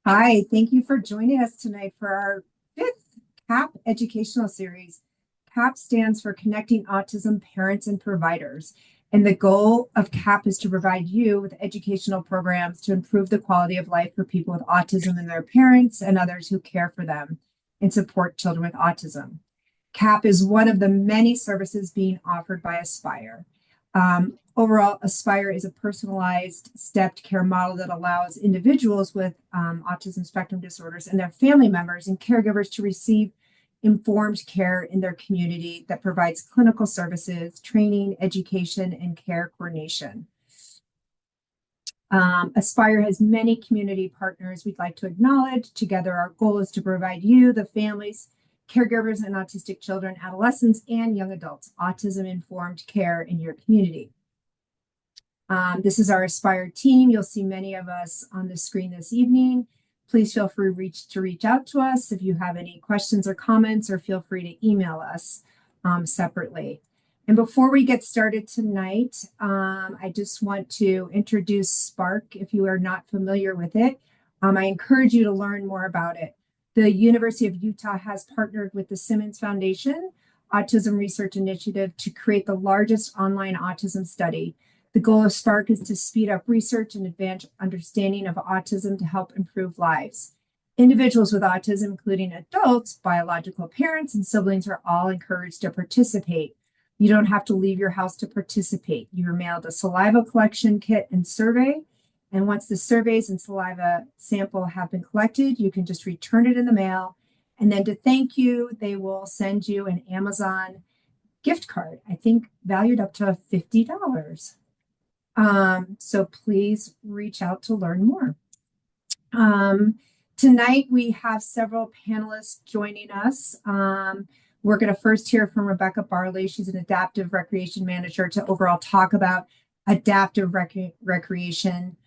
Hi, thank you for joining us tonight for our fifth CAPP educational series. CAPP stands for Connecting Autism Parents and Providers. And the goal of CAPP is to provide you with educational programs to improve the quality of life for people with autism and their parents and others who care for them and support children with autism. CAPP is one of the many services being offered by Aspire. Overall, Aspire is a personalized stepped care model that allows individuals with autism spectrum disorders and their family members and caregivers to receive informed care in their community that provides clinical services, training, education, and care coordination. Aspire has many community partners we'd like to acknowledge. Together, our goal is to provide you, the families, caregivers, and autistic children, adolescents, and young adults, autism-informed care in your community. This is our Aspire team. You'll see many of us on the screen this evening. Please feel free to reach out to us if you have any questions or comments, or feel free to email us separately. And before we get started tonight, I just want to introduce Spark if you are not familiar with it. I encourage you to learn more about it. The University of Utah has partnered with the Simmons Foundation Autism Research Initiative to create the largest online autism study. The goal of Spark is to speed up research and advance understanding of autism to help improve lives. Individuals with autism, including adults, biological parents, and siblings, are all encouraged to participate. You don't have to leave your house to participate. You are mailed a saliva collection kit and survey. And once the surveys and saliva sample have been collected, you can just return it in the mail. And then to thank you, they will send you an Amazon gift card, I think valued up to $50. So please reach out to learn more. Tonight we have several panelists joining us. We're going to first hear from Rebecca Barley. She's an adaptive recreation manager to overall talk about adaptive recreation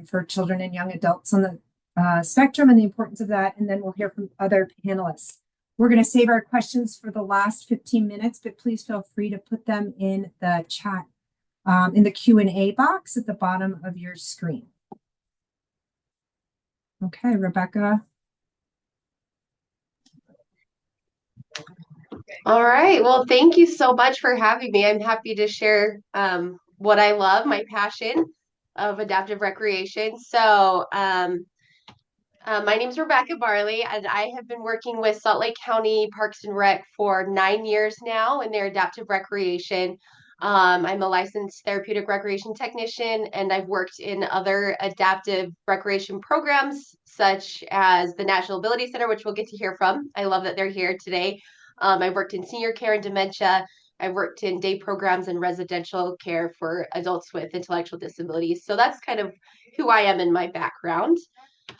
for children and young adults on the spectrum and the importance of that. And then we'll hear from other panelists. We're going to save our questions for the last 15 minutes, but please feel free to put them in the chat, in the Q&A box at the bottom of your screen. Okay, Rebecca. All right. Well, thank you so much for having me. I'm happy to share what I love, my passion of adaptive recreation. My name is Rebecca Barley, and I have been working with Salt Lake County Parks and Rec for 9 years now in their adaptive recreation. I'm a licensed therapeutic recreation technician, and I've worked in other adaptive recreation programs, such as the National Ability Center, which we'll get to hear from. I love that they're here today. I've worked in senior care and dementia. I've worked in day programs and residential care for adults with intellectual disabilities. So that's kind of who I am in my background.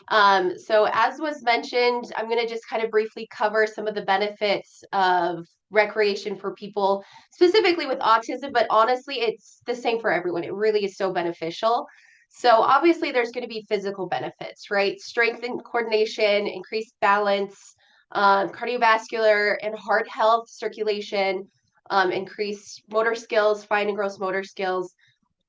So as was mentioned, I'm going to just kind of briefly cover some of the benefits of recreation for people, specifically with autism, but honestly, it's the same for everyone. It really is so beneficial. So obviously there's going to be physical benefits, right? Strength and coordination, increased balance, cardiovascular and heart health, circulation, increased motor skills, fine and gross motor skills.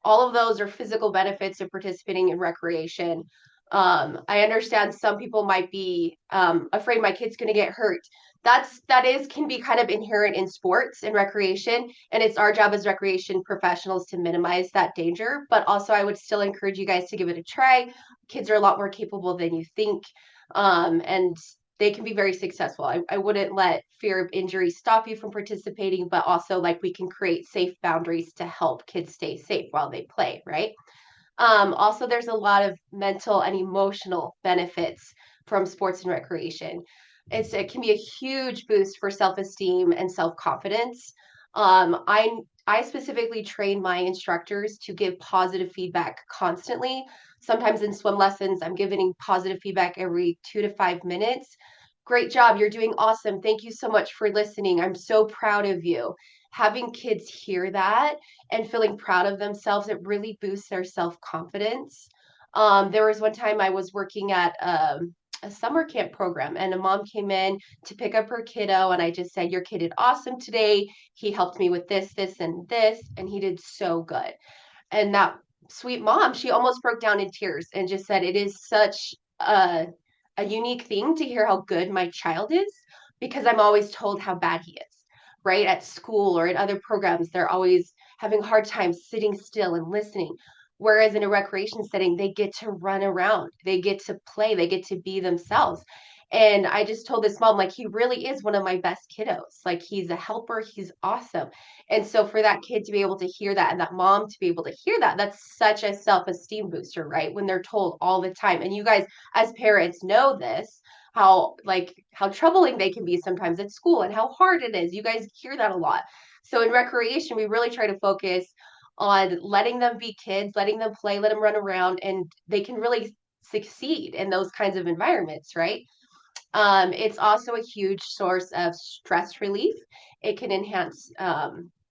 All of those are physical benefits of participating in recreation. I understand some people might be afraid my kid's going to get hurt. Can be kind of inherent in sports and recreation, and it's our job as recreation professionals to minimize that danger. But also, I would still encourage you guys to give it a try. Kids are a lot more capable than you think, and they can be very successful. I wouldn't let fear of injury stop you from participating, but also like we can create safe boundaries to help kids stay safe while they play, right? Also, there's a lot of mental and emotional benefits from sports and recreation. It can be a huge boost for self-esteem and self-confidence. I specifically train my instructors to give positive feedback constantly. Sometimes in swim lessons, I'm giving positive feedback every 2 to 5 minutes. Great job. You're doing awesome. Thank you so much for listening. I'm so proud of you. Having kids hear that and feeling proud of themselves, it really boosts their self-confidence. There was one time I was working at a summer camp program, and a mom came in to pick up her kiddo, and I just said, your kid did awesome today. He helped me with this, this, and this, and he did so good. And that sweet mom, she almost broke down in tears and just said, it is such a unique thing to hear how good my child is because I'm always told how bad he is, right? At school or in other programs, they're always having a hard time sitting still and listening. Whereas in a recreation setting, they get to run around, they get to play, they get to be themselves. And I just told this mom, like, he really is one of my best kiddos. Like, he's a helper, he's awesome. And so for that kid to be able to hear that and that mom to be able to hear that, that's such a self-esteem booster, right? When they're told all the time. And you guys as parents know this, how troubling they can be sometimes at school and how hard it is. You guys hear that a lot. So in recreation, we really try to focus on letting them be kids, letting them play, let them run around, and they can really succeed in those kinds of environments, right? It's also a huge source of stress relief. It can enhance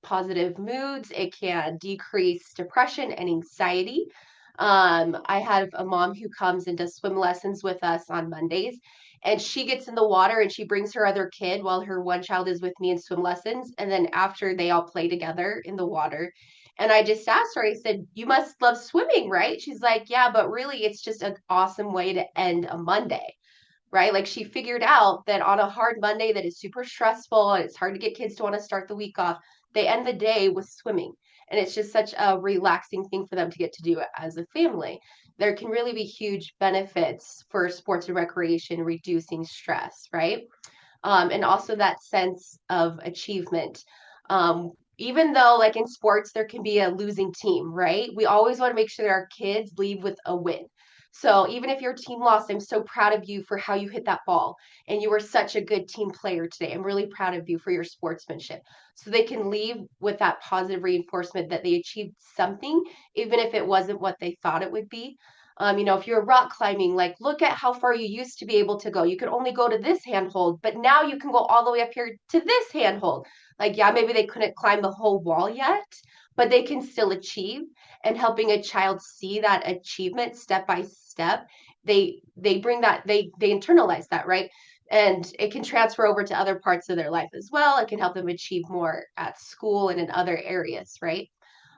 positive moods. It can decrease depression and anxiety. I have a mom who comes and does swim lessons with us on Mondays, and she gets in the water and she brings her other kid while her one child is with me in swim lessons. And then after they all play together in the water. And I just asked her, I said, "You must love swimming, right?" She's like, "Yeah, but really, it's just an awesome way to end a Monday." Right? Like she figured out that on a hard Monday that is super stressful and it's hard to get kids to want to start the week off, they end the day with swimming. And it's just such a relaxing thing for them to get to do it as a family. There can really be huge benefits for sports and recreation, reducing stress, right? And also that sense of achievement. Even though, like in sports, there can be a losing team, right? We always want to make sure that our kids leave with a win. So even if your team lost, I'm so proud of you for how you hit that ball. And you were such a good team player today. I'm really proud of you for your sportsmanship. So they can leave with that positive reinforcement that they achieved something, even if it wasn't what they thought it would be. If you're rock climbing, like look at how far you used to be able to go. You could only go to this handhold, but now you can go all the way up here to this handhold. Like, yeah, maybe they couldn't climb the whole wall yet, but they can still achieve. And helping a child see that achievement step by step, they bring that they internalize that, right? And it can transfer over to other parts of their life as well. It can help them achieve more at school and in other areas, right?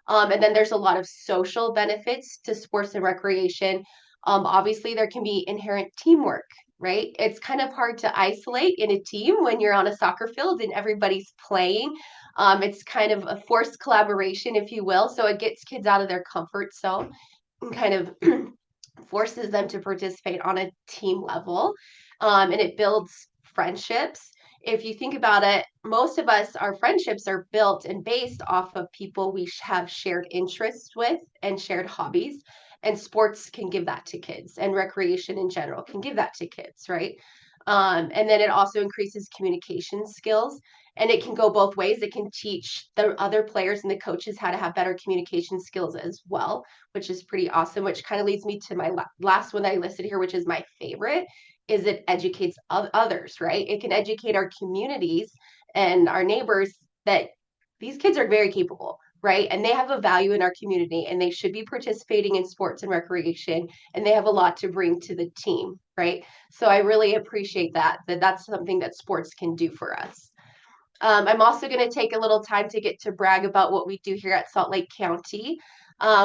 And then there's a lot of social benefits to sports and recreation. Obviously, there can be inherent teamwork, right? It's kind of hard to isolate in a team when you're on a soccer field and everybody's playing. It's kind of a forced collaboration, if you will. So it gets kids out of their comfort zone and kind of forces them to participate on a team level. And it builds friendships. If you think about it, most of us, our friendships are built and based off of people we have shared interests with and shared hobbies. And sports can give that to kids, and recreation in general can give that to kids, right? And then it also increases communication skills. And it can go both ways. It can teach the other players and the coaches how to have better communication skills as well, which is pretty awesome, which kind of leads me to my last one that I listed here, which is my favorite, is it educates others, right? It can educate our communities and our neighbors that these kids are very capable, right? And they have a value in our community and they should be participating in sports and recreation and they have a lot to bring to the team, right? So I really appreciate that that's something that sports can do for us. I'm also going to take a little time to get to brag about what we do here at Salt Lake County.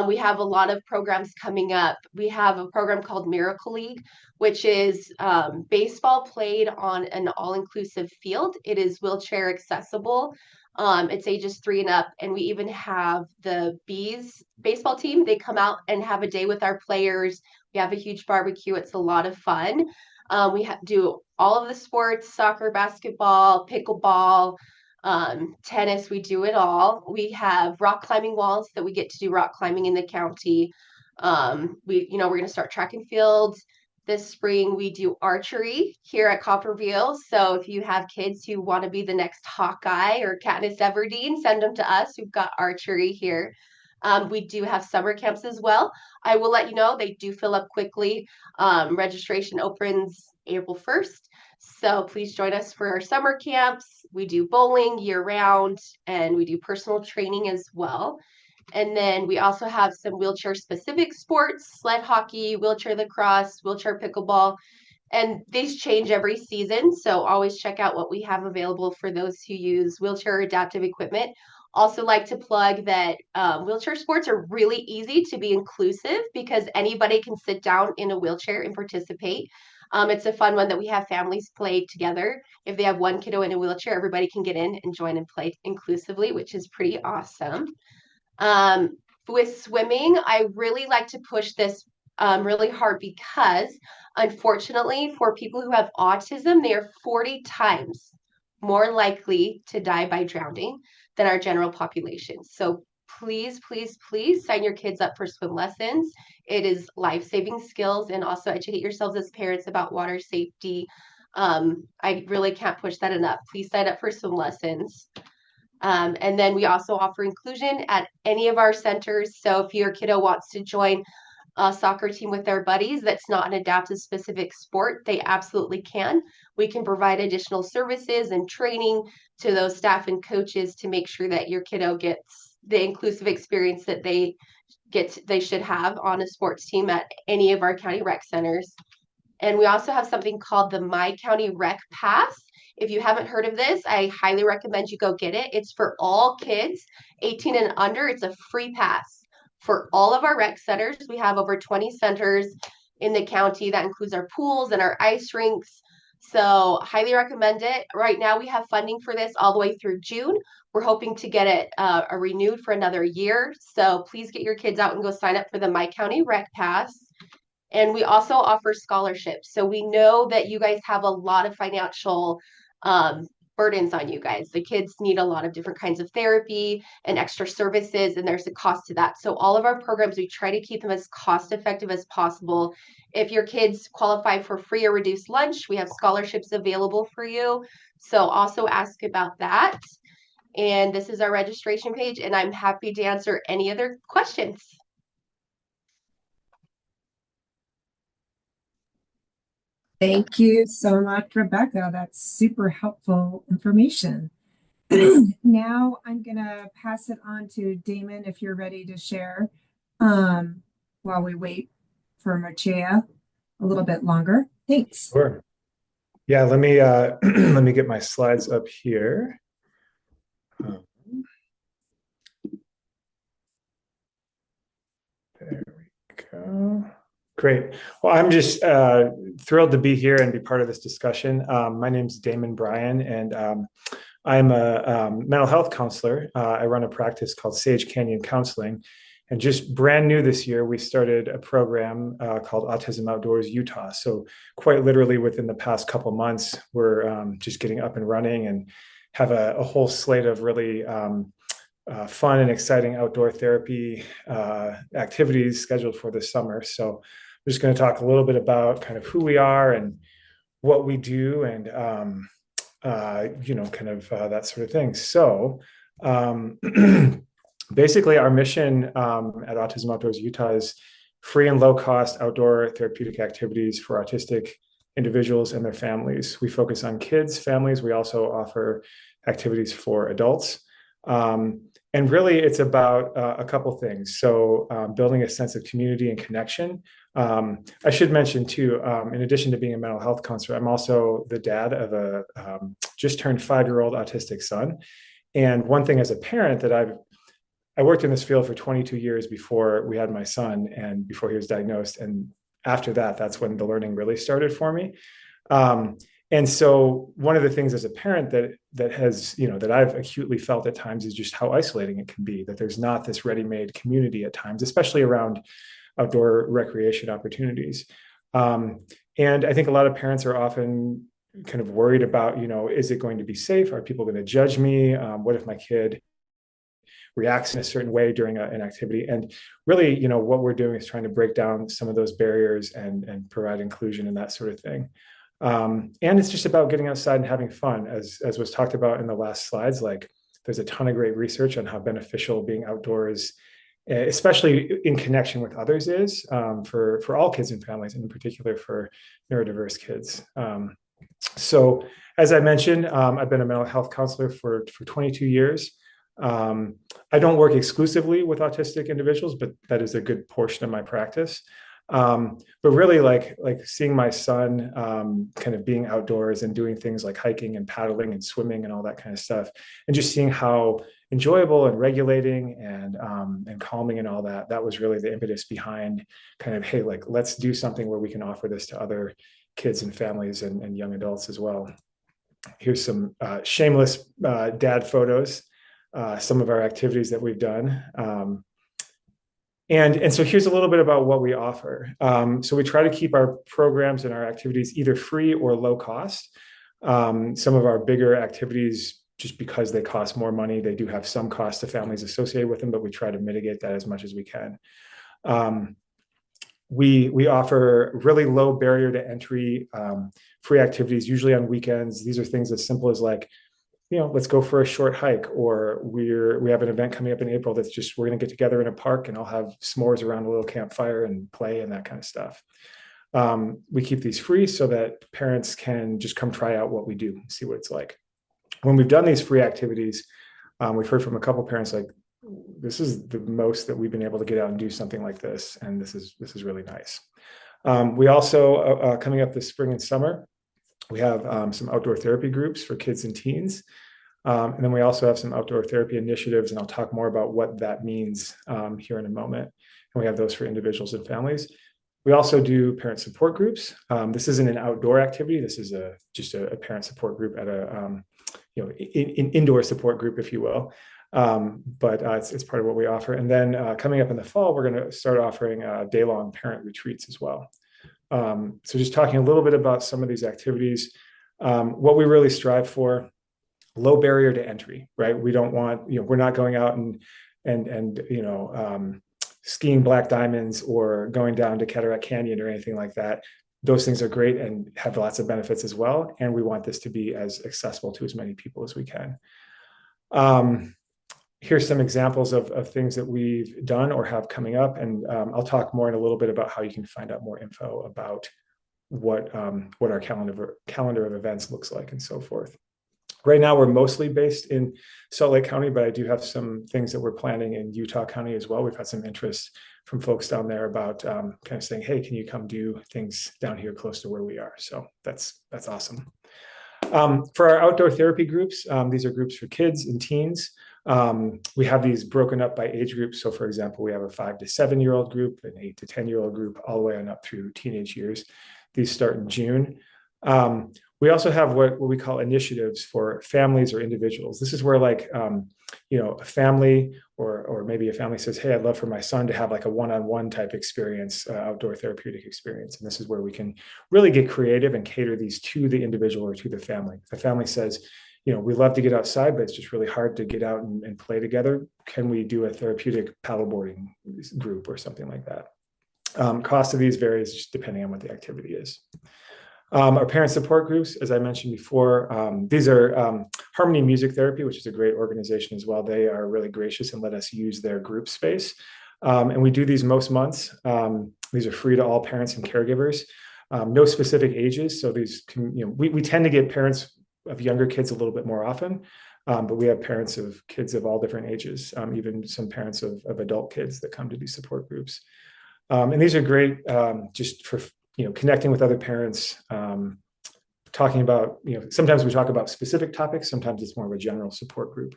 We have a lot of programs coming up. We have a program called Miracle League, which is baseball played on an all-inclusive field. It is wheelchair accessible. It's ages 3 and up, and we even have the Bees baseball team. They come out and have a day with our players. We have a huge barbecue. It's a lot of fun. We do all of the sports, soccer, basketball, pickleball, tennis, we do it all. We have rock climbing walls that we get to do rock climbing in the county. We're going to start track and field this spring. We do archery here at Copperville. So if you have kids who want to be the next Hawkeye or Katniss Everdeen, send them to us. We've got archery here. We do have summer camps as well. I will let you know they do fill up quickly. Registration opens April 1st. So please join us for our summer camps. We do bowling year round and we do personal training as well. And then we also have some wheelchair specific sports, sled hockey, wheelchair lacrosse, wheelchair pickleball, and these change every season. So always check out what we have available for those who use wheelchair adaptive equipment. Also like to plug that wheelchair sports are really easy to be inclusive because anybody can sit down in a wheelchair and participate. It's a fun one that we have families play together. If they have one kiddo in a wheelchair, everybody can get in and join and play inclusively, which is pretty awesome. Um, with swimming, I really like to push this really hard because, unfortunately, for people who have autism, they are 40 times more likely to die by drowning than our general population. So please, please, please sign your kids up for swim lessons. It is life-saving skills, and also educate yourselves as parents about water safety. I really can't push that enough. Please sign up for swim lessons. And then we also offer inclusion at any of our centers. So if your kiddo wants to join a soccer team with their buddies that's not an adaptive specific sport, they absolutely can. We can provide additional services and training to those staff and coaches to make sure that your kiddo gets the inclusive experience that they should have on a sports team at any of our county rec centers. And we also have something called the My County Rec Pass. If you haven't heard of this, I highly recommend you go get it. It's for all kids 18 and under. It's a free pass for all of our rec centers. We have over 20 centers in the county. That includes our pools and our ice rinks. So, highly recommend it. Right now, we have funding for this all the way through June. We're hoping to get it renewed for another year. So, please get your kids out and go sign up for the My County Rec Pass. And we also offer scholarships. So we know that you guys have a lot of financial burdens on you guys. The kids need a lot of different kinds of therapy and extra services, and there's a cost to that. So all of our programs, we try to keep them as cost effective as possible. If your kids qualify for free or reduced lunch, we have scholarships available for you. So also ask about that. And this is our registration page, and I'm happy to answer any other questions. Thank you so much, Rebecca. That's super helpful information. Now I'm going to pass it on to Damon if you're ready to share while we wait for Machea a little bit longer. Thanks. Sure. Yeah, let me let me get my slides up here. There we go. Great. Well, I'm just thrilled to be here and be part of this discussion. My name's Damon Bryan, and I'm a mental health counselor. I run a practice called Sage Canyon Counseling. And just brand new this year, we started a program called Autism Outdoors Utah. So quite literally within the past couple months, we're just getting up and running and have a whole slate of really fun and exciting outdoor therapy activities scheduled for this summer. So I'm just going to talk a little bit about kind of who we are and what we do and, kind of that sort of thing. So basically, our mission at Autism Outdoors Utah is free and low cost outdoor therapeutic activities for autistic individuals and their families. We focus on kids, families. We also offer activities for adults. And really, it's about a couple things. So building a sense of community and connection. I should mention too, in addition to being a mental health counselor, I'm also the dad of a just turned 5-year-old autistic son. And one thing as a parent that I worked in this field for 22 years before we had my son and before he was diagnosed. And after that, that's when the learning really started for me. And so one of the things as a parent that has, that I've acutely felt at times is just how isolating it can be, that there's not this ready-made community at times, especially around outdoor recreation opportunities. And I think a lot of parents are often kind of worried about, is it going to be safe? Are people going to judge me? What if my kid reacts in a certain way during an activity? And really, what we're doing is trying to break down some of those barriers and provide inclusion and that sort of thing. And it's just about getting outside and having fun, as was talked about in the last slides. Like, there's a ton of great research on how beneficial being outdoors, especially in connection with others, is for all kids and families, and in particular for neurodiverse kids. So, as I mentioned, I've been a mental health counselor for 22 years. I don't work exclusively with autistic individuals, but that is a good portion of my practice. But really, like seeing my son kind of being outdoors and doing things like hiking and paddling and swimming and all that kind of stuff, and just seeing how enjoyable and regulating and calming and all that. That was really the impetus behind kind of, hey, like, let's do something where we can offer this to other kids and families and young adults as well. Here's some shameless dad photos, some of our activities that we've done. And so here's a little bit about what we offer. So we try to keep our programs and our activities either free or low cost. Some of our bigger activities, just because they cost more money, they do have some cost to families associated with them, but we try to mitigate that as much as we can. We offer really low barrier to entry free activities, usually on weekends. These are things as simple as like, let's go for a short hike, or we have an event coming up in April that's just, we're going to get together in a park and I'll have s'mores around a little campfire and play and that kind of stuff. We keep these free so that parents can just come try out what we do, see what it's like. When we've done these free activities, we've heard from a couple parents like, this is the most that we've been able to get out and do something like this, and this is really nice. We also, coming up this spring and summer, we have some outdoor therapy groups for kids and teens. And then we also have some outdoor therapy initiatives, and I'll talk more about what that means here in a moment. And we have those for individuals and families. We also do parent support groups. This isn't an outdoor activity. This is just a parent support group at an indoor support group, if you will. But it's part of what we offer. And then coming up in the fall, we're going to start offering day-long parent retreats as well. So just talking a little bit about some of these activities, what we really strive for: low barrier to entry, right? We don't want, we're not going out and skiing black diamonds or going down to Cataract Canyon or anything like that. Those things are great and have lots of benefits as well. And we want this to be as accessible to as many people as we can. Here's some examples of things that we've done or have coming up. And I'll talk more in a little bit about how you can find out more info about what our calendar of events looks like and so forth. Right now, we're mostly based in Salt Lake County, but I do have some things that we're planning in Utah County as well. We've had some interest from folks down there about kind of saying, hey, can you come do things down here close to where we are? So that's awesome. For our outdoor therapy groups, these are groups for kids and teens. We have these broken up by age groups. So for example, we have a 5 to 7-year-old group, an 8 to 10-year-old group, all the way on up through teenage years. These start in June. We also have what we call initiatives for families or individuals. This is where like, a family or maybe a family says, hey, I'd love for my son to have like a one-on-one type experience, outdoor therapeutic experience. And this is where we can really get creative and cater these to the individual or to the family. If the family says, we love to get outside, but it's just really hard to get out and play together, can we do a therapeutic paddleboarding group or something like that? Cost of these varies just depending on what the activity is. Our parent support groups, as I mentioned before, these are Harmony Music Therapy, which is a great organization as well. They are really gracious and let us use their group space. And we do these most months. These are free to all parents and caregivers, no specific ages. So these we tend to get parents of younger kids a little bit more often, but we have parents of kids of all different ages, even some parents of adult kids that come to these support groups. And these are great just for connecting with other parents, talking about, sometimes we talk about specific topics, sometimes it's more of a general support group.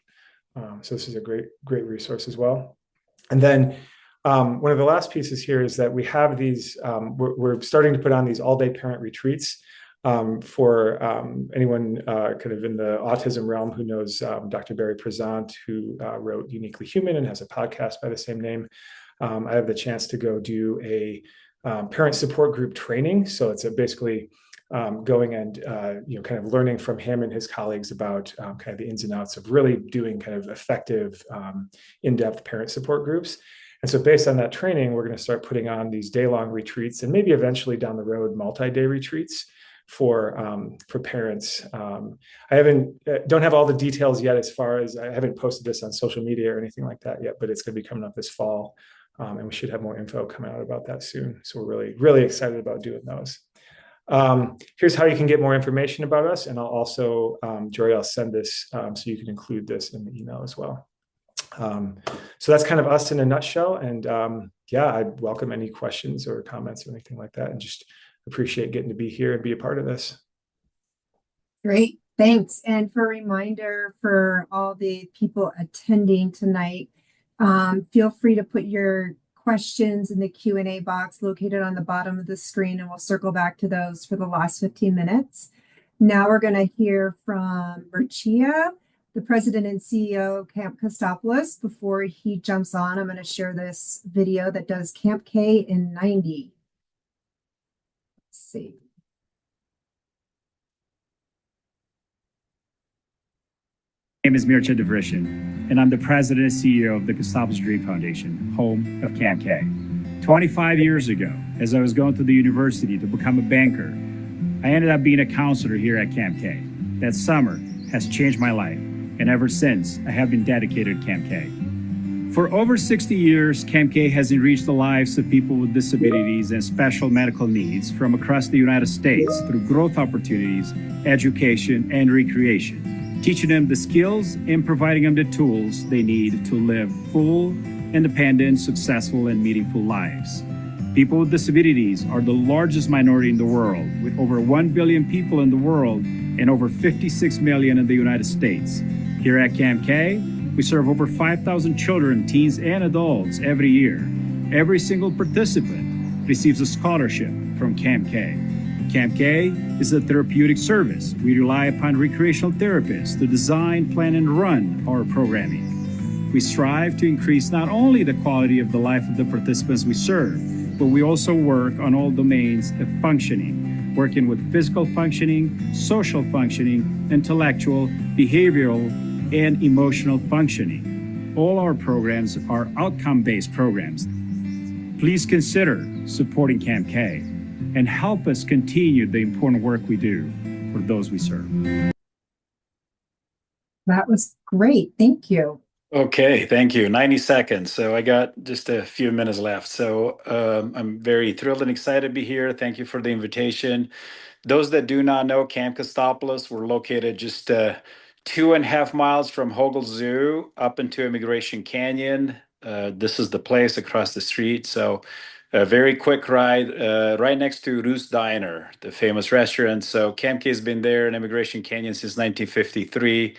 So this is a great resource as well. And then one of the last pieces here is that we have these, we're starting to put on these all-day parent retreats for anyone kind of in the autism realm who knows Dr. Barry Prezant, who wrote Uniquely Human and has a podcast by the same name. I have the chance to go do a parent support group training. So it's basically going and kind of learning from him and his colleagues about kind of the ins and outs of really doing kind of effective, in-depth parent support groups. And so based on that training, we're going to start putting on these day-long retreats and maybe eventually down the road multi-day retreats for parents. I don't have all the details yet, as far as I haven't posted this on social media or anything like that yet, but it's going to be coming up this fall. And we should have more info coming out about that soon. So we're really, really excited about doing those. Here's how you can get more information about us. And I'll also, Jory, I'll send this so you can include this in the email as well. So that's kind of us in a nutshell. And I'd welcome any questions or comments or anything like that. And just appreciate getting to be here and be a part of this. Great. Thanks. And for a reminder for all the people attending tonight, feel free to put your questions in the Q&A box located on the bottom of the screen, and we'll circle back to those for the last 15 minutes. Now we're going to hear from Mircea, the president and CEO of Camp Kostopoulos. Before he jumps on, I'm going to share this video that does Camp K in 90. Let's see. My name is Mircea Devrishin, and I'm the president and CEO of the Kostopoulos Dream Foundation, home of Camp K. 25 years ago, as I was going to the university to become a banker, I ended up being a counselor here at Camp K. That summer has changed my life, and ever since, I have been dedicated to Camp K. For over 60 years, Camp K has enriched the lives of people with disabilities and special medical needs from across the United States through growth opportunities, education, and recreation, teaching them the skills and providing them the tools they need to live full, independent, successful, and meaningful lives. People with disabilities are the largest minority in the world, with over 1 billion people in the world and over 56 million in the United States. Here at Camp K, we serve over 5,000 children, teens, and adults every year. Every single participant receives a scholarship from Camp K. Camp K is a therapeutic service. We rely upon recreational therapists to design, plan, and run our programming. We strive to increase not only the quality of the life of the participants we serve, but we also work on all domains of functioning, working with physical functioning, social functioning, intellectual, behavioral, and emotional functioning. All our programs are outcome-based programs. Please consider supporting Camp K and help us continue the important work we do for those we serve. That was great. Thank you. Okay, thank you. 90 seconds. So I got just a few minutes left. So I'm very thrilled and excited to be here. Thank you for the invitation. Those that do not know Camp Kostopoulos, we're located just 2.5 miles from Hogle Zoo up into Immigration Canyon. This is the place across the street. So a very quick ride right next to Roos Diner, the famous restaurant. So Camp K has been there in Immigration Canyon since 1953.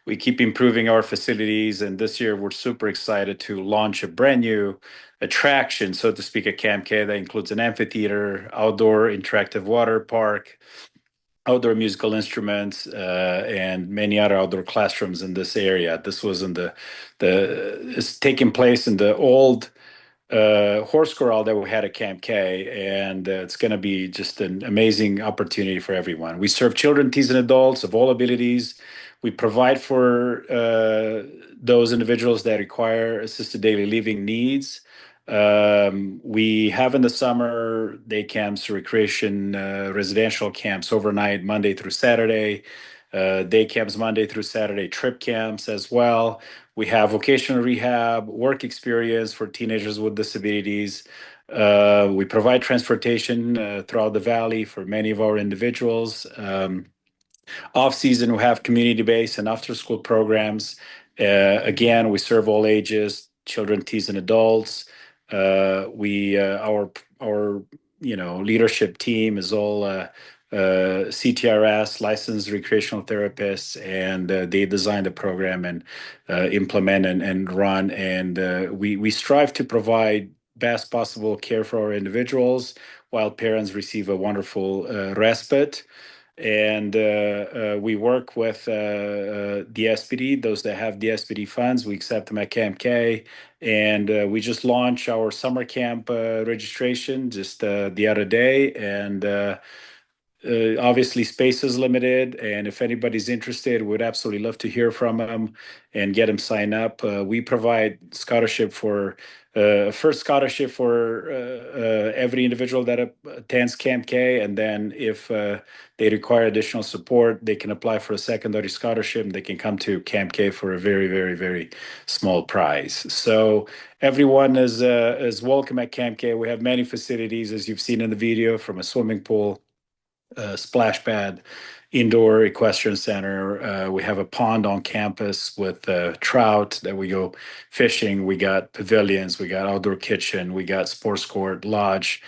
We keep improving our facilities, and this year we're super excited to launch a brand new attraction, so to speak, at Camp K that includes an amphitheater, outdoor interactive water park, outdoor musical instruments, and many other outdoor classrooms in this area. This was in it's taking place in the old horse corral that we had at Camp K, and it's going to be just an amazing opportunity for everyone. We serve children, teens, and adults of all abilities. We provide for those individuals that require assisted daily living needs. We have in the summer day camps, recreation, residential camps overnight, Monday through Saturday, day camps Monday through Saturday, trip camps as well. We have vocational rehab, work experience for teenagers with disabilities. We provide transportation throughout the valley for many of our individuals. Off-season, we have community-based and after-school programs. Again, we serve all ages, children, teens, and adults. Our leadership team is all CTRS, licensed recreational therapists, and they design the program and implement and run. And we strive to provide best possible care for our individuals while parents receive a wonderful respite. And we work with the SPD, those that have the SPD funds. We accept them at Camp K. And we just launched our summer camp registration just the other day. And obviously, space is limited. And if anybody's interested, we'd absolutely love to hear from them and get them signed up. We provide scholarship for first scholarship for every individual that attends Camp K, and then if they require additional support, they can apply for a secondary scholarship, and they can come to Camp K for a very, very, very small prize. So everyone is welcome at Camp K. We have many facilities, as you've seen in the video, from a swimming pool, splash pad, indoor equestrian center. We have a pond on campus with trout that we go fishing. We got pavilions. We got outdoor kitchen. We got sports court, lodge,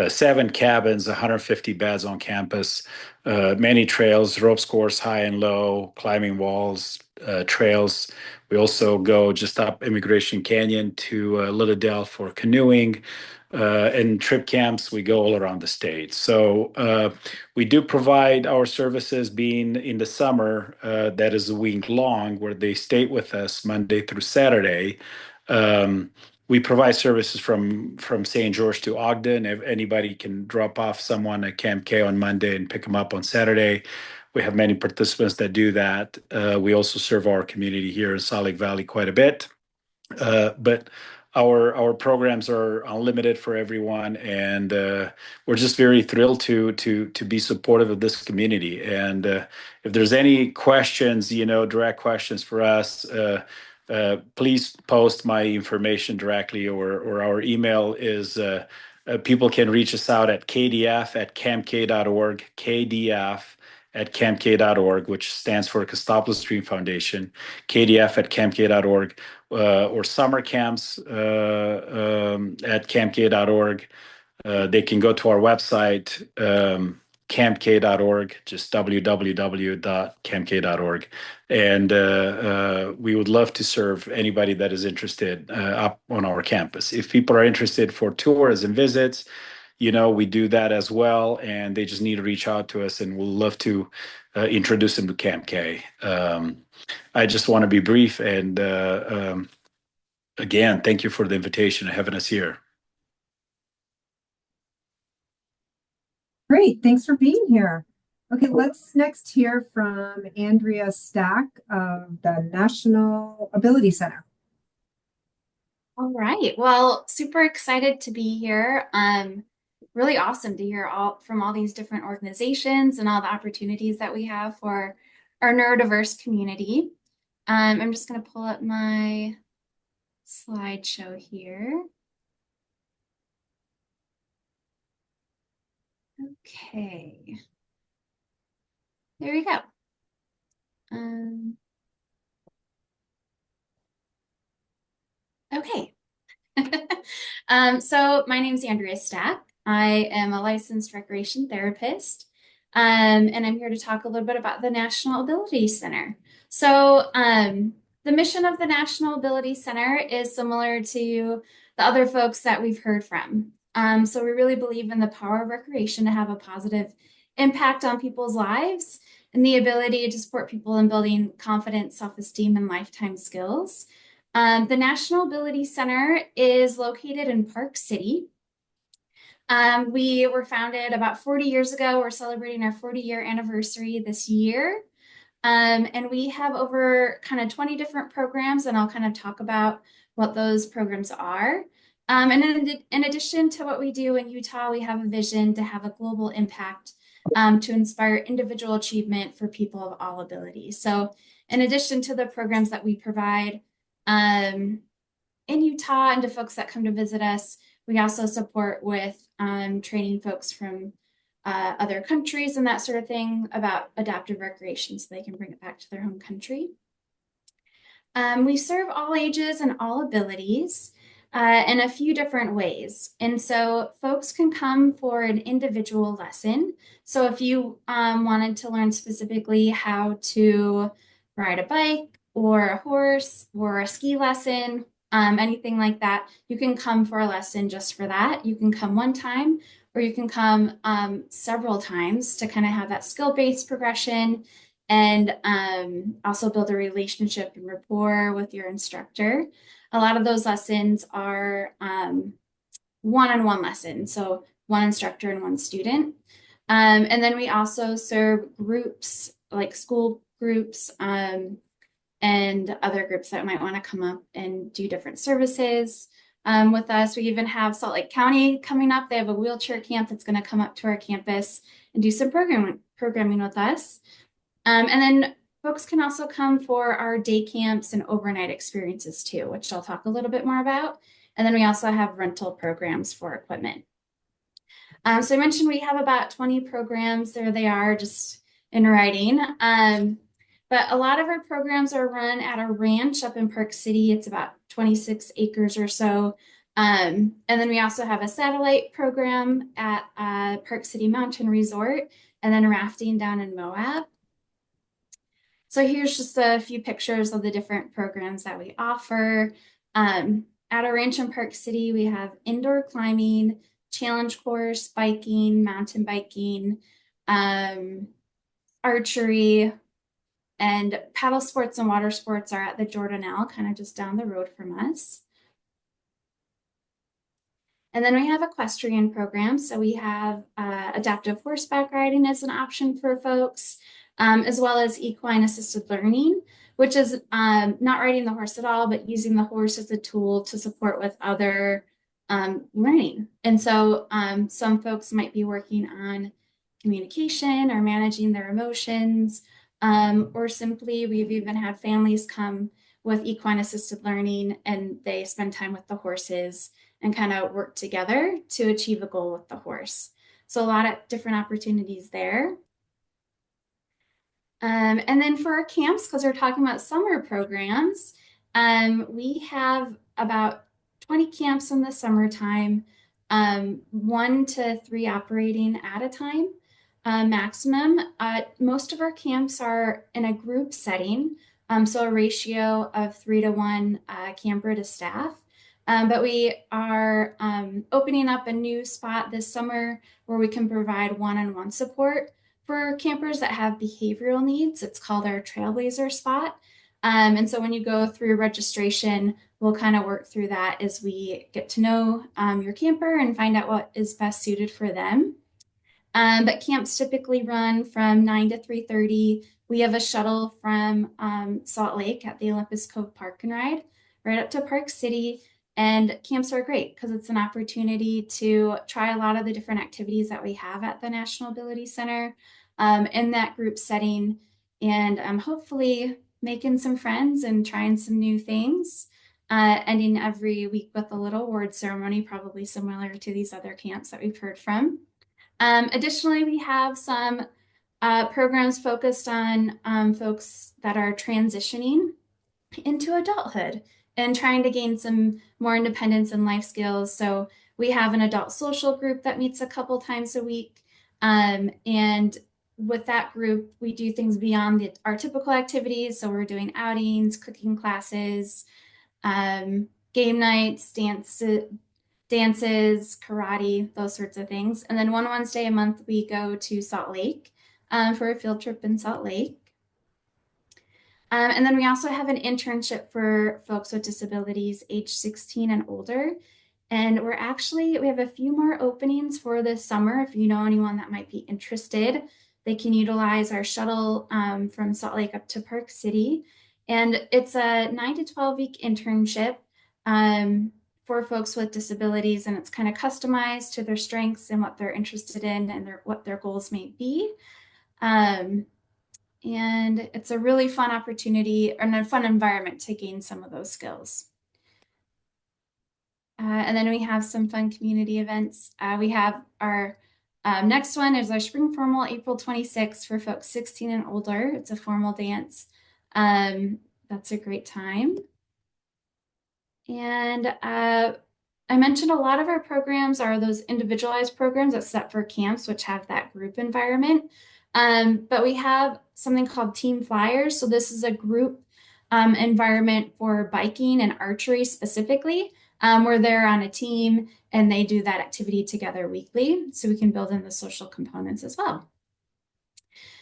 7 cabins, 150 beds on campus, many trails, ropes course, high and low, climbing walls, trails. We also go just up Immigration Canyon to Little Dell for canoeing. And trip camps, we go all around the state. So we do provide our services being in the summer, that is a week long, where they stay with us Monday through Saturday. We provide services from St. George to Ogden. If anybody can drop off someone at Camp K on Monday and pick them up on Saturday. We have many participants that do that. We also serve our community here in Salt Lake Valley quite a bit. But our programs are unlimited for everyone, and we're just very thrilled to be supportive of this community. And if there's any questions, direct questions for us, please post my information directly, or our email is people can reach us out at kdf@campk.org, kdf@campk.org, which stands for Kostopoulos Dream Foundation, kdf@campk.org, or summer camps at campk.org. They can go to our website, campk.org, just www.campk.org. And we would love to serve anybody that is interested up on our campus. If people are interested for tours and visits, we do that as well, and they just need to reach out to us, and we'll love to introduce them to Camp K. I just want to be brief, and again, thank you for the invitation and having us here. Great, thanks for being here. Okay, let's next hear from Andrea Stack of the National Ability Center. All right, well, super excited to be here. Really awesome to hear from all these different organizations and all the opportunities that we have for our neurodiverse community. I'm just going to pull up my slideshow here. Okay, there we go. Okay. So my name is Andrea Stack. I am a licensed recreation therapist, and I'm here to talk a little bit about the National Ability Center. So the mission of the National Ability Center is similar to the other folks that we've heard from. So we really believe in the power of recreation to have a positive impact on people's lives and the ability to support people in building confidence, self-esteem, and lifetime skills. The National Ability Center is located in Park City. We were founded about 40 years ago. We're celebrating our 40-year anniversary this year. And we have over kind of 20 different programs, and I'll kind of talk about what those programs are. And in addition to what we do in Utah, we have a vision to have a global impact to inspire individual achievement for people of all abilities. So in addition to the programs that we provide in Utah and to folks that come to visit us, we also support with training folks from other countries and that sort of thing about adaptive recreation so they can bring it back to their home country. We serve all ages and all abilities in a few different ways. And so folks can come for an individual lesson. So if you wanted to learn specifically how to ride a bike or a horse or a ski lesson, anything like that, you can come for a lesson just for that. You can come one time, or you can come several times to kind of have that skill-based progression and also build a relationship and rapport with your instructor. A lot of those lessons are one-on-one lessons, so one instructor and one student. And then we also serve groups, like school groups, and other groups that might want to come up and do different services with us. We even have Salt Lake County coming up. They have a wheelchair camp that's going to come up to our campus and do some programming with us. And then folks can also come for our day camps and overnight experiences too, which I'll talk a little bit more about. And then we also have rental programs for equipment. So I mentioned we have about 20 programs. There they are, just in writing. But a lot of our programs are run at a ranch up in Park City. It's about 26 acres or so. And then we also have a satellite program at Park City Mountain Resort, and then rafting down in Moab. So here's just a few pictures of the different programs that we offer. At our ranch in Park City, we have indoor climbing, challenge course, biking, mountain biking, archery, and paddle sports and water sports are at the Jordanelle, kind of just down the road from us. And then we have equestrian programs. So we have adaptive horseback riding as an option for folks, as well as equine assisted learning, which is not riding the horse at all, but using the horse as a tool to support with other learning. And so some folks might be working on communication or managing their emotions, or simply we've even had families come with equine assisted learning and they spend time with the horses and kind of work together to achieve a goal with the horse. So a lot of different opportunities there. And then for our camps, because we're talking about summer programs, we have about 20 camps in the summertime, 1 to 3 operating at a time, maximum. Most of our camps are in a group setting, so a ratio of 3 to 1 camper to staff. But we are opening up a new spot this summer where we can provide one-on-one support for campers that have behavioral needs. It's called our Trailblazer spot. And so when you go through registration, we'll kind of work through that as we get to know your camper and find out what is best suited for them. But camps typically run from 9 to 3:30. We have a shuttle from Salt Lake at the Olympus Cove Park and Ride right up to Park City. And camps are great because it's an opportunity to try a lot of the different activities that we have at the National Ability Center in that group setting, and hopefully making some friends and trying some new things. Ending every week with a little award ceremony, probably similar to these other camps that we've heard from. Additionally, we have some programs focused on folks that are transitioning into adulthood and trying to gain some more independence and life skills. So we have an adult social group that meets a couple times a week. And with that group, we do things beyond our typical activities. So we're doing outings, cooking classes, game nights, dances, karate, those sorts of things. And then one Wednesday a month, we go to Salt Lake for a field trip in Salt Lake. And then we also have an internship for folks with disabilities age 16 and older. And we have a few more openings for this summer. If you know anyone that might be interested, they can utilize our shuttle from Salt Lake up to Park City. And it's a 9 to 12-week internship for folks with disabilities, and it's kind of customized to their strengths and what they're interested in and what their goals may be. And it's a really fun opportunity and a fun environment to gain some of those skills. And then we have some fun community events. We have our next one is our spring formal, April 26th for folks 16 and older. It's a formal dance. That's a great time. And I mentioned a lot of our programs are those individualized programs except for camps, which have that group environment. But we have something called Team Flyers. So this is a group environment for biking and archery specifically, where they're on a team and they do that activity together weekly. So we can build in the social components as well.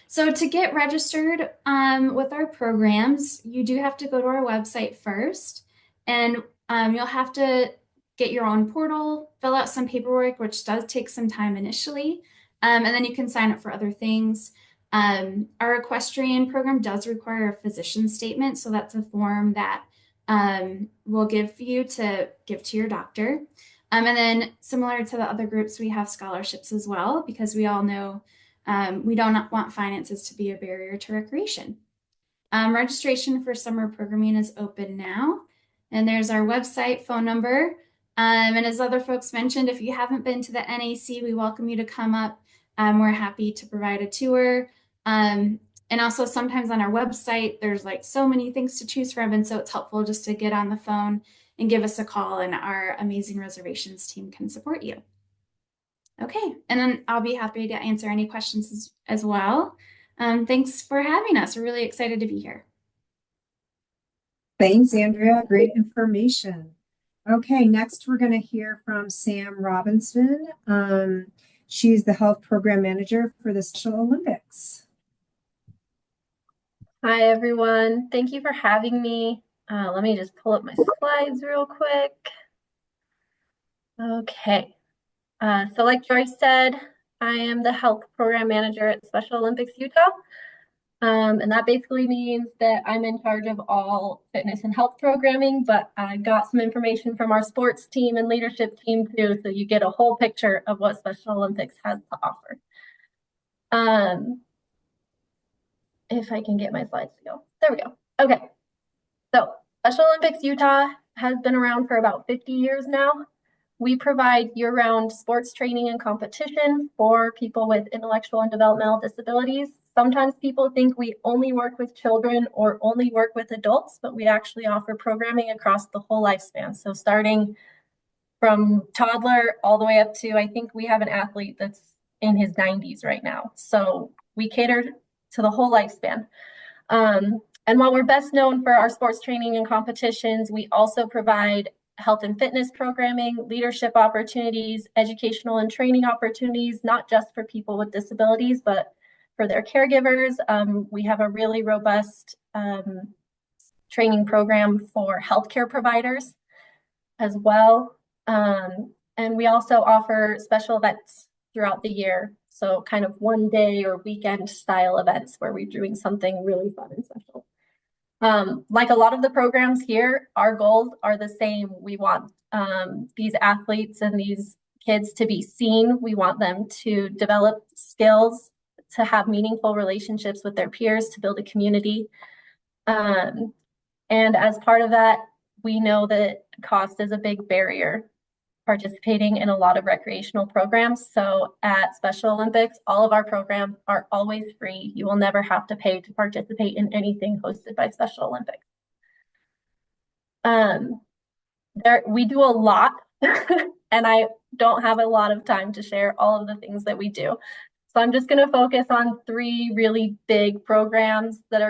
So to get registered with our programs, you do have to go to our website first, and you'll have to get your own portal, fill out some paperwork, which does take some time initially, and then you can sign up for other things. Our equestrian program does require a physician statement, so that's a form that we'll give you to give to your doctor. And then similar to the other groups, we have scholarships as well, because we all know we don't want finances to be a barrier to recreation. Registration for summer programming is open now, and there's our website, phone number. And as other folks mentioned, if you haven't been to the NAC, we welcome you to come up. We're happy to provide a tour. And also sometimes on our website, there's like so many things to choose from. And so it's helpful just to get on the phone and give us a call, and our amazing reservations team can support you. Okay, and then I'll be happy to answer any questions as well. Thanks for having us. We're really excited to be here. Thanks, Andrea. Great information. Okay, next we're going to hear from Sam Robinson. She's the health program manager for the Special Olympics. Hi, everyone. Thank you for having me. Let me just pull up my slides real quick. Okay. So like Joyce said, I am the health program manager at Special Olympics Utah. And that basically means that I'm in charge of all fitness and health programming, but I got some information from our sports team and leadership team too, so you get a whole picture of what Special Olympics has to offer. If I can get my slides to go. There we go. Okay. So Special Olympics Utah has been around for about 50 years now. We provide year-round sports training and competition for people with intellectual and developmental disabilities. Sometimes people think we only work with children or only work with adults, but we actually offer programming across the whole lifespan. So starting from toddler all the way up to, I think we have an athlete that's in his 90s right now. So we cater to the whole lifespan. And while we're best known for our sports training and competitions, we also provide health and fitness programming, leadership opportunities, educational and training opportunities, not just for people with disabilities, but for their caregivers. We have a really robust training program for healthcare providers as well. And we also offer special events throughout the year. So kind of one day or weekend style events where we're doing something really fun and special. Like a lot of the programs here, our goals are the same. We want these athletes and these kids to be seen. We want them to develop skills, to have meaningful relationships with their peers, to build a community. And as part of that, we know that cost is a big barrier participating in a lot of recreational programs. So at Special Olympics, all of our programs are always free. You will never have to pay to participate in anything hosted by Special Olympics. We do a lot, and I don't have a lot of time to share all of the things that we do. So I'm just going to focus on 3 really big programs that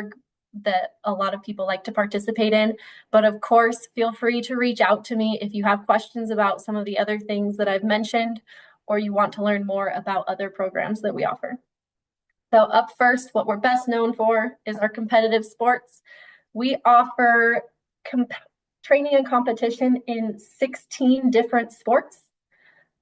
a lot of people like to participate in. But of course, feel free to reach out to me if you have questions about some of the other things that I've mentioned, or you want to learn more about other programs that we offer. So up first, what we're best known for is our competitive sports. We offer training and competition in 16 different sports.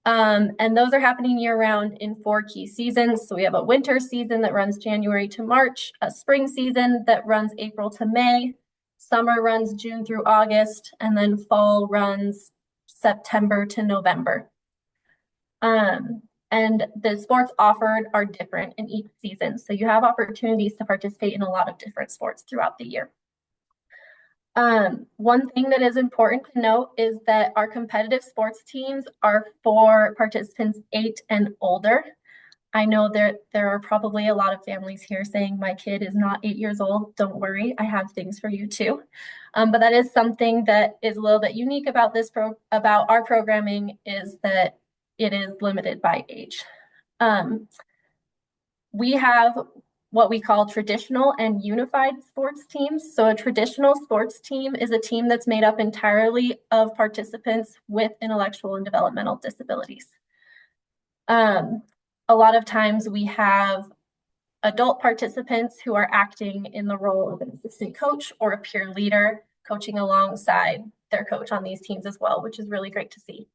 And those are happening year-round in 4 key seasons. So we have a winter season that runs January to March, a spring season that runs April to May, summer runs June through August, and then fall runs September to November. And the sports offered are different in each season. So you have opportunities to participate in a lot of different sports throughout the year. One thing that is important to note is that our competitive sports teams are for participants 8 and older. I know there are probably a lot of families here saying my kid is not 8 years old. Don't worry, I have things for you too. But that is something that is a little bit unique about about our programming, is that it is limited by age. We have what we call traditional and unified sports teams. So a traditional sports team is a team that's made up entirely of participants with intellectual and developmental disabilities. A lot of times we have adult participants who are acting in the role of an assistant coach or a peer leader, coaching alongside their coach on these teams as well, which is really great to see.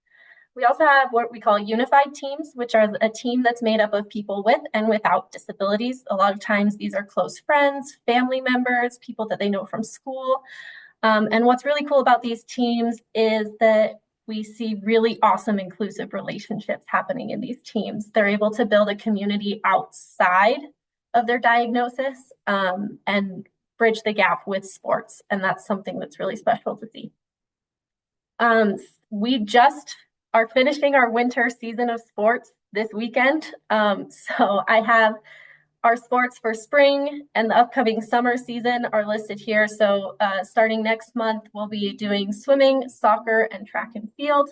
We also have what we call unified teams, which are a team that's made up of people with and without disabilities. A lot of times these are close friends, family members, people that they know from school. And what's really cool about these teams is that we see really awesome inclusive relationships happening in these teams. They're able to build a community outside of their diagnosis and bridge the gap with sports. And that's something that's really special to see. we just are finishing our winter season of sports this weekend. So I have our sports for spring and the upcoming summer season are listed here. So starting next month, we'll be doing swimming, soccer, and track and field.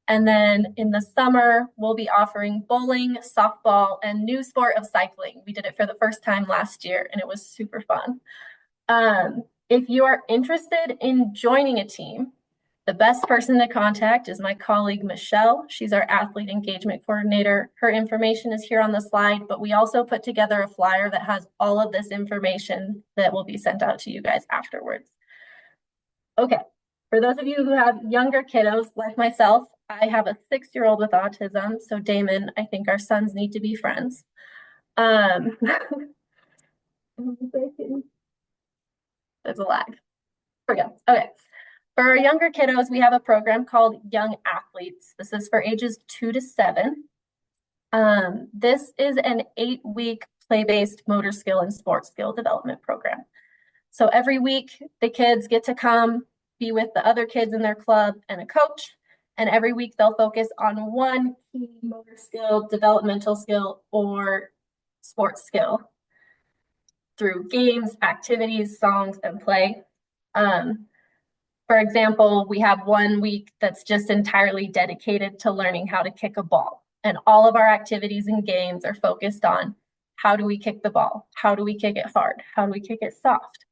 And then in the summer, we'll be offering bowling, softball, and new sport of cycling. We did it for the first time last year, and it was super fun. If you are interested in joining a team, the best person to contact is my colleague, Michelle. She's our athlete engagement coordinator. Her information is here on the slide, but we also put together a flyer that has all of this information that will be sent out to you guys afterwards. Okay, for those of you who have younger kiddos like myself, I have a 6-year-old with autism. So Damon, I think our sons need to be friends. There's a lag. There we go. Okay. For our younger kiddos, we have a program called Young Athletes. This is for ages 2 to 7. This is an 8-week play-based motor skill and sports skill development program. So every week, the kids get to come be with the other kids in their club and a coach. And every week, they'll focus on one key motor skill, developmental skill, or sports skill through games, activities, songs, and play. For example, we have 1 week that's just entirely dedicated to learning how to kick a ball. And all of our activities and games are focused on how do we kick the ball? How do we kick it hard? How do we kick it soft?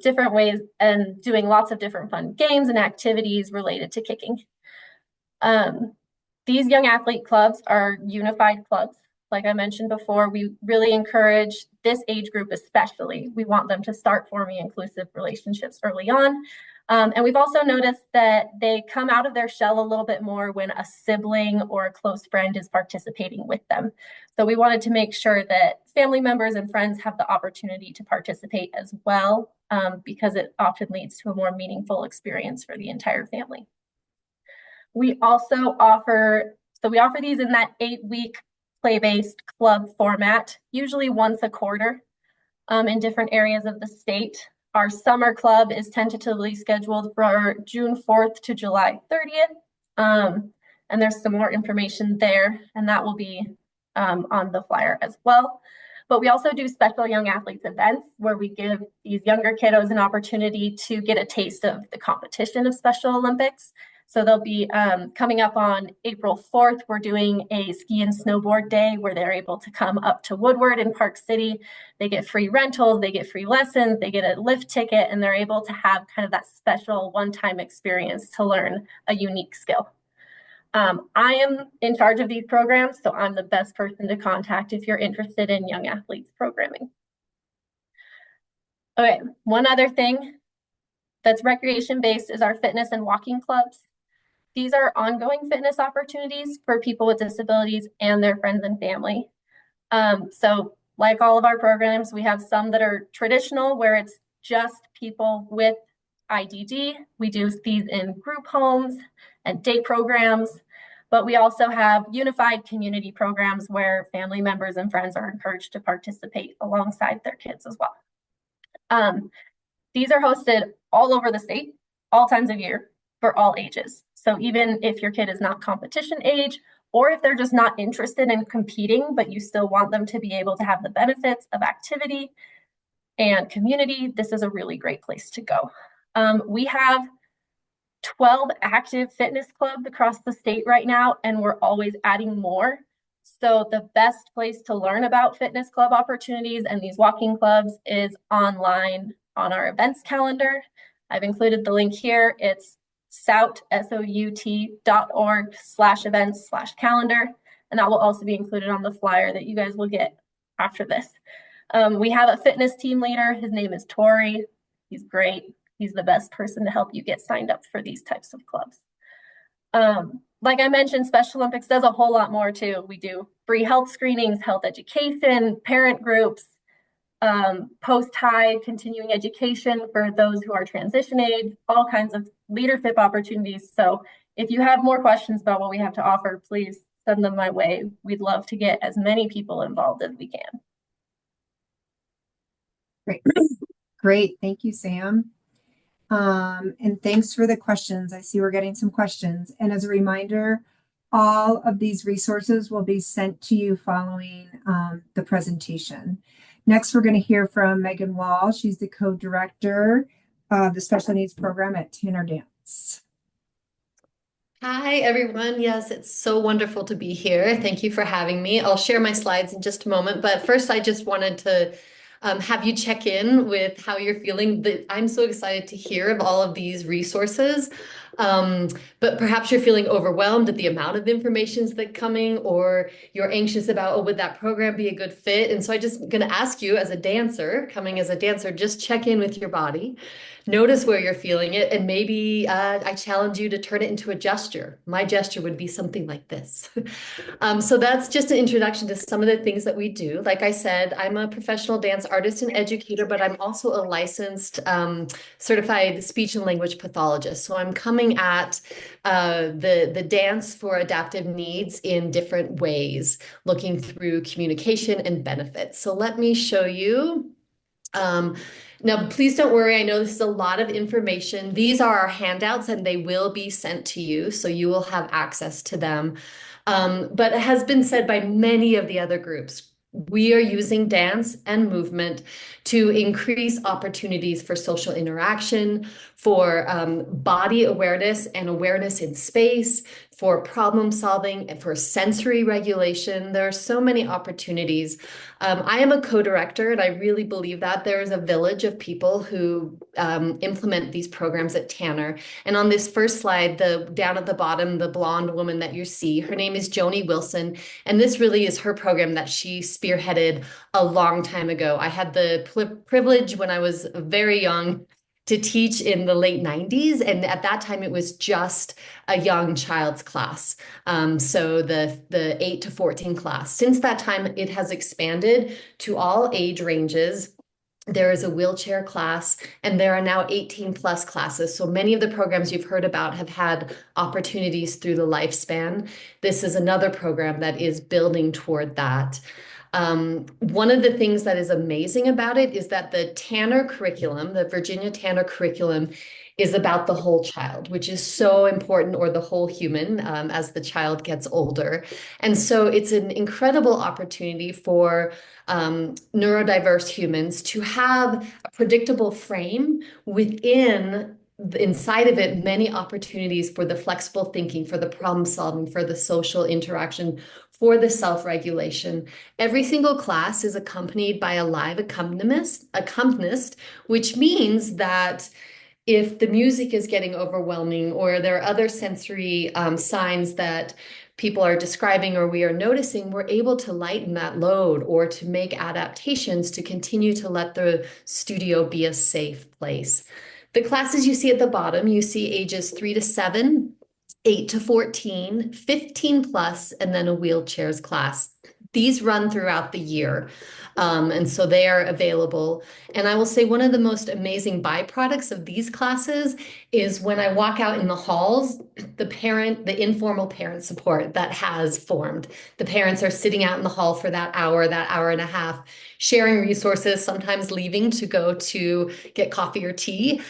Different ways, and doing lots of different fun games and activities related to kicking. These young athlete clubs are unified clubs. Like I mentioned before, we really encourage this age group especially. We want them to start forming inclusive relationships early on. And we've also noticed that they come out of their shell a little bit more when a sibling or a close friend is participating with them. So we wanted to make sure that family members and friends have the opportunity to participate as well, because it often leads to a more meaningful experience for the entire family. We also offer these in that 8-week play-based club format, usually once a quarter, in different areas of the state. Our summer club is tentatively scheduled for June 4th to July 30th. And there's some more information there, and that will be on the flyer as well. But we also do special young athletes events where we give these younger kiddos an opportunity to get a taste of the competition of Special Olympics. So they'll be coming up on April 4th. We're doing a ski and snowboard day where they're able to come up to Woodward in Park City. They get free rentals, they get free lessons, they get a lift ticket, and they're able to have kind of that special one-time experience to learn a unique skill. I am in charge of these programs, so I'm the best person to contact if you're interested in young athletes programming. Okay, one other thing that's recreation-based is our fitness and walking clubs. These are ongoing fitness opportunities for people with disabilities and their friends and family. So like all of our programs, we have some that are traditional where it's just people with IDD. We do these in group homes and day programs, but we also have unified community programs where family members and friends are encouraged to participate alongside their kids as well. These are hosted all over the state, all times of year, for all ages. So even if your kid is not competition age, or if they're just not interested in competing, but you still want them to be able to have the benefits of activity and community, this is a really great place to go. We have 12 active fitness clubs across the state right now, and we're always adding more. So the best place to learn about fitness club opportunities and these walking clubs is online on our events calendar. I've included the link here. It's sout.org/events/calendar, and that will also be included on the flyer that you guys will get after this. We have a fitness team leader. His name is Tori. He's great. He's the best person to help you get signed up for these types of clubs. Like I mentioned, Special Olympics does a whole lot more too. We do free health screenings, health education, parent groups, post-high continuing education for those who are transition age, all kinds of leadership opportunities. So if you have more questions about what we have to offer, please send them my way. We'd love to get as many people involved as we can. Great. Great. Thank you, Sam. And thanks for the questions. I see we're getting some questions. And as a reminder, all of these resources will be sent to you following the presentation. Next, we're going to hear from Megan Wall. She's the co-director of the Special Needs Program at Tanner Dance. Hi, everyone. Yes, it's so wonderful to be here. Thank you for having me. I'll share my slides in just a moment, but first I just wanted to have you check in with how you're feeling. I'm so excited to hear of all of these resources, but perhaps you're feeling overwhelmed at the amount of information that's coming, or you're anxious about, oh, would that program be a good fit? And so I just going to ask you as a dancer, coming as a dancer, just check in with your body. Notice where you're feeling it, and maybe I challenge you to turn it into a gesture. My gesture would be something like this. So that's just an introduction to some of the things that we do. Like I said, I'm a professional dance artist and educator, but I'm also a licensed certified speech and language pathologist. So I'm coming at the dance for adaptive needs in different ways, looking through communication and benefits. So let me show you. Now, please don't worry. I know this is a lot of information. These are our handouts and they will be sent to you, so you will have access to them. But it has been said by many of the other groups, we are using dance and movement to increase opportunities for social interaction, for body awareness and awareness in space, for problem solving, and for sensory regulation. There are so many opportunities. I am a co-director, and I really believe that there is a village of people who implement these programs at Tanner. And on this first slide, down at the bottom, the blonde woman that you see, her name is Joni Wilson, and this really is her program that she spearheaded a long time ago. I had the privilege when I was very young to teach in the late 90s. And at that time, it was just a young child's class. So the 8 to 14 class. Since that time, it has expanded to all age ranges. There is a wheelchair class, and there are now 18 plus classes. So many of the programs you've heard about have had opportunities through the lifespan. This is another program that is building toward that. One of the things that is amazing about it is that the Tanner curriculum, the Virginia Tanner curriculum, is about the whole child, which is so important, or the whole human as the child gets older. And so it's an incredible opportunity for neurodiverse humans to have a predictable frame within inside of it, many opportunities for the flexible thinking, for the problem solving, for the social interaction, for the self-regulation. Every single class is accompanied by a live accompanist, which means that if the music is getting overwhelming, or there are other sensory signs that people are describing or we are noticing, we're able to lighten that load or to make adaptations to continue to let the studio be a safe place. The classes you see at the bottom, you see ages 3 to 7, 8 to 14, 15 plus, and then a wheelchairs class. These run throughout the year. And so they are available. And I will say one of the most amazing byproducts of these classes is when I walk out in the halls, the informal parent support that has formed. The parents are sitting out in the hall for that hour and a half, sharing resources, sometimes leaving to go to get coffee or tea.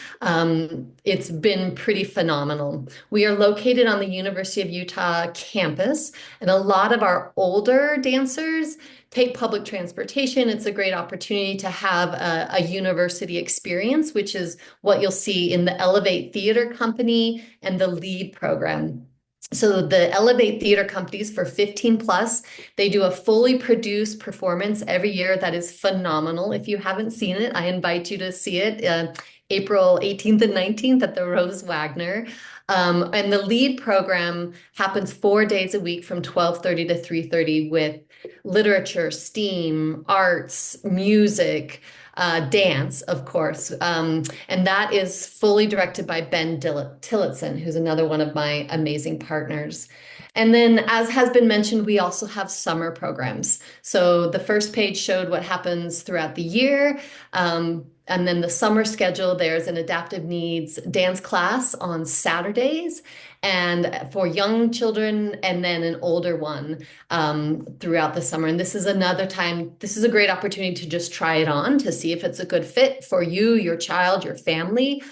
It's been pretty phenomenal. We are located on the University of Utah campus, and a lot of our older dancers take public transportation. It's a great opportunity to have a university experience, which is what you'll see in the Elevate Theater Company and the LEAD program. So the Elevate Theater Companies for 15 plus, they do a fully produced performance every year that is phenomenal. If you haven't seen it, I invite you to see it April 18th and 19th at the Rose Wagner. And the LEAD program happens 4 days a week from 12:30 to 3:30 with literature, STEAM, arts, music, dance, of course. And that is fully directed by Ben Tillotson, who's another one of my amazing partners. And then, as has been mentioned, we also have summer programs. So the first page showed what happens throughout the year. And then the summer schedule, there's an adaptive needs dance class on Saturdays. and for young children, and then an older one throughout the summer. And this is another time, this is a great opportunity to just try it on to see if it's a good fit for you, your child, your family,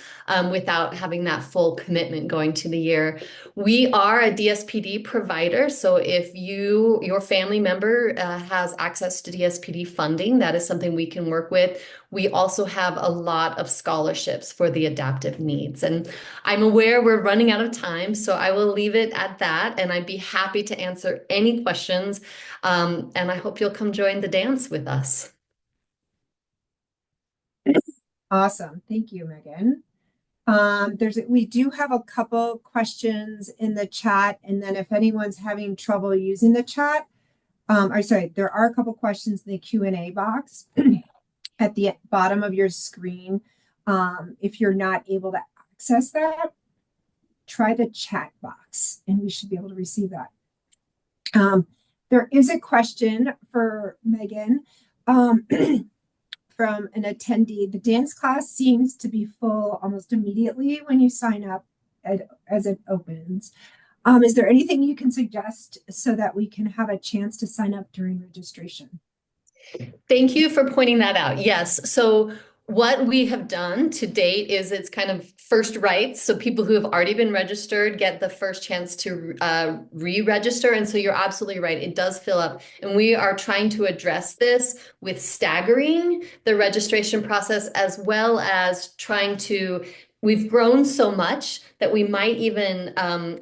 without having that full commitment going to the year. We are a DSPD provider, so if your family member has access to DSPD funding, that is something we can work with. We also have a lot of scholarships for the adaptive needs. And I'm aware we're running out of time, so I will leave it at that, and I'd be happy to answer any questions. And I hope you'll come join the dance with us. Awesome. Thank you, Megan. We do have a couple questions in the chat, and then if anyone's having trouble using the chat, there are a couple questions in the Q&A box at the bottom of your screen. If you're not able to access that, try the chat box and we should be able to receive that. There is a question for Megan from an attendee. The dance class seems to be full almost immediately when you sign up as it opens. Is there anything you can suggest so that we can have a chance to sign up during registration? Thank you for pointing that out. Yes. So what we have done to date is it's kind of first rights. So people who have already been registered get the first chance to re-register. And so you're absolutely right. It does fill up. And we are trying to address this with staggering the registration process, as well as we've grown so much that we might even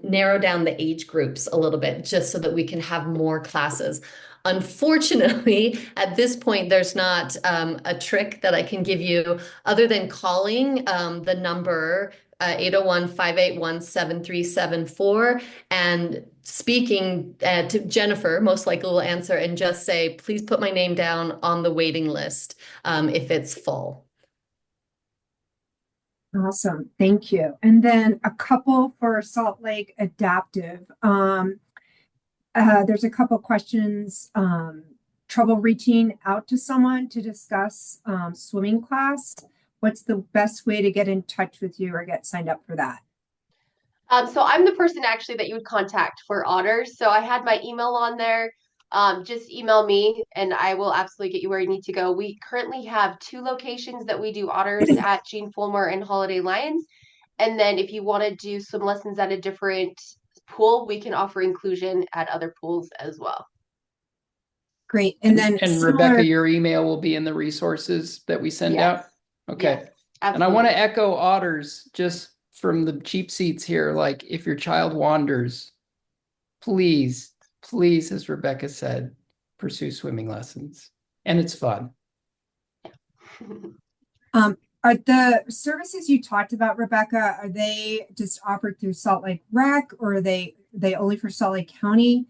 narrow down the age groups a little bit, just so that we can have more classes. Unfortunately, at this point, there's not a trick that I can give you other than calling the number 801-581-7374 and speaking to Jennifer, most likely will answer, and just say, please put my name down on the waiting list if it's full. Awesome. Thank you. And then a couple for Salt Lake Adaptive. There's a couple questions. Trouble reaching out to someone to discuss swimming class. What's the best way to get in touch with you or get signed up for that? So I'm the person actually that you would contact for Otters. So I had my email on there. Just email me and I will absolutely get you where you need to go. We currently have 2 locations that we do Otters at, Gene Fulmer and Holiday Lions. And then if you want to do some lessons at a different pool, we can offer inclusion at other pools as well. Great. And then Rebecca, your email will be in the resources that we send out. Okay. Yes, and I want to echo Otters just from the cheap seats here. Like, if your child wanders, please, as Rebecca said, pursue swimming lessons. And it's fun. Are the services you talked about, Rebecca, are they just offered through Salt Lake Rec, or are they only for Salt Lake County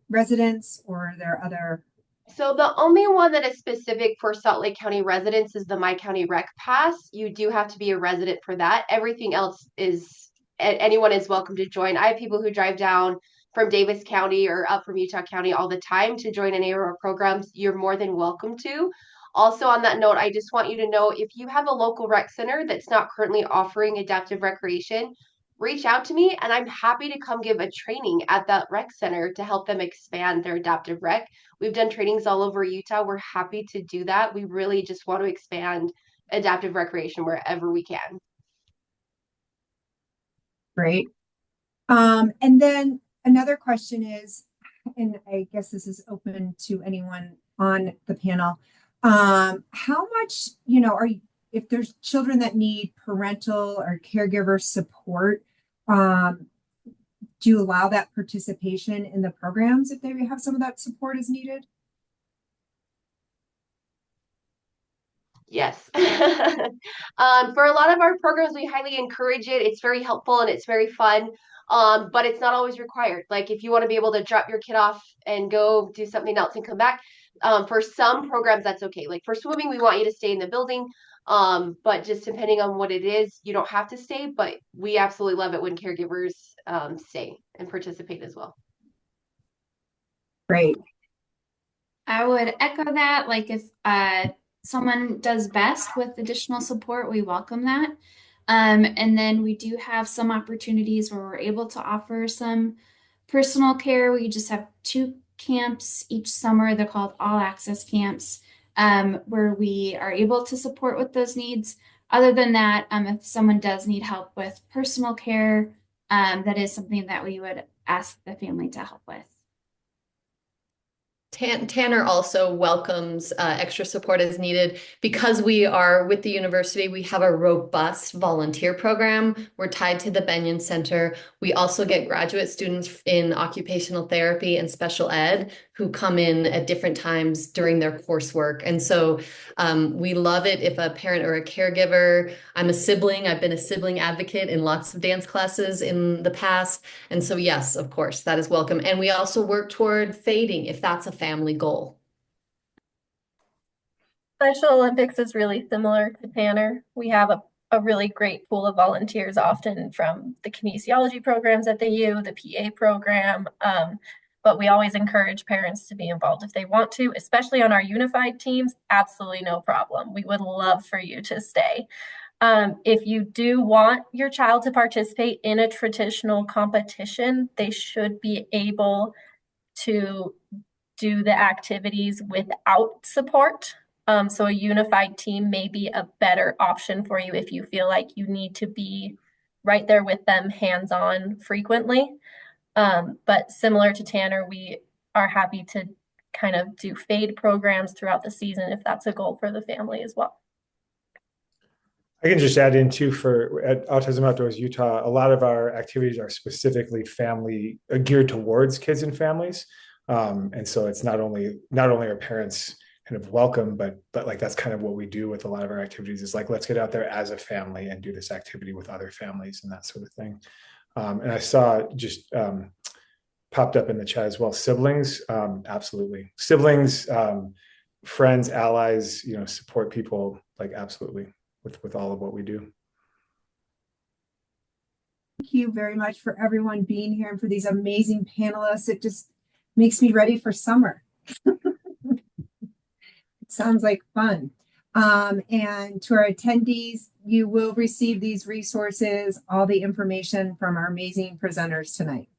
residents, or are there other? So the only one that is specific for Salt Lake County residents is the My County Rec Pass. You do have to be a resident for that. Everything else is, anyone is welcome to join. I have people who drive down from Davis County or up from Utah County all the time to join any of our programs. You're more than welcome to. Also, on that note, I just want you to know, if you have a local rec center that's not currently offering adaptive recreation, reach out to me and I'm happy to come give a training at that rec center to help them expand their adaptive rec. We've done trainings all over Utah. We're happy to do that. We really just want to expand adaptive recreation wherever we can. Great. And then another question is, and I guess this is open to anyone on the panel. How much, if there's children that need parental or caregiver support, do you allow that participation in the programs if they have some of that support is needed? Yes. For a lot of our programs, we highly encourage it. It's very helpful and it's very fun. But it's not always required. Like, if you want to be able to drop your kid off and go do something else and come back, for some programs, that's okay. Like for swimming, we want you to stay in the building. But just depending on what it is, you don't have to stay, but we absolutely love it when caregivers stay and participate as well. Great. I would echo that. Like, if someone does best with additional support, we welcome that. And then we do have some opportunities where we're able to offer some personal care. We just have 2 camps each summer. They're called all access camps, where we are able to support with those needs. Other than that, if someone does need help with personal care, that is something that we would ask the family to help with. Tanner also welcomes extra support as needed. Because we are with the university, we have a robust volunteer program. We're tied to the Benyon Center. We also get graduate students in occupational therapy and special ed who come in at different times during their coursework. And so we love it if a parent or a caregiver, I'm a sibling, I've been a sibling advocate in lots of dance classes in the past. And so yes, of course, that is welcome. And we also work toward fading if that's a family goal. Special Olympics is really similar to Tanner. We have a really great pool of volunteers, often from the kinesiology programs at the U, the PA program. But we always encourage parents to be involved if they want to, especially on our unified teams. Absolutely no problem. We would love for you to stay. If you do want your child to participate in a traditional competition, they should be able to do the activities without support. So a unified team may be a better option for you if you feel like you need to be right there with them hands-on frequently. But similar to Tanner, we are happy to kind of do fade programs throughout the season if that's a goal for the family as well. I can just add in too, for at Autism Outdoors Utah, a lot of our activities are specifically family geared towards kids and families. And so it's not only our parents kind of welcome, but like that's kind of what we do with a lot of our activities is like, let's get out there as a family and do this activity with other families and that sort of thing. And I saw just popped up in the chat as well, siblings, absolutely. Siblings, friends, allies, support people, like absolutely with all of what we do. Thank you very much for everyone being here and for these amazing panelists. It just makes me ready for summer. It sounds like fun. And to our attendees, you will receive these resources, all the information from our amazing presenters tonight.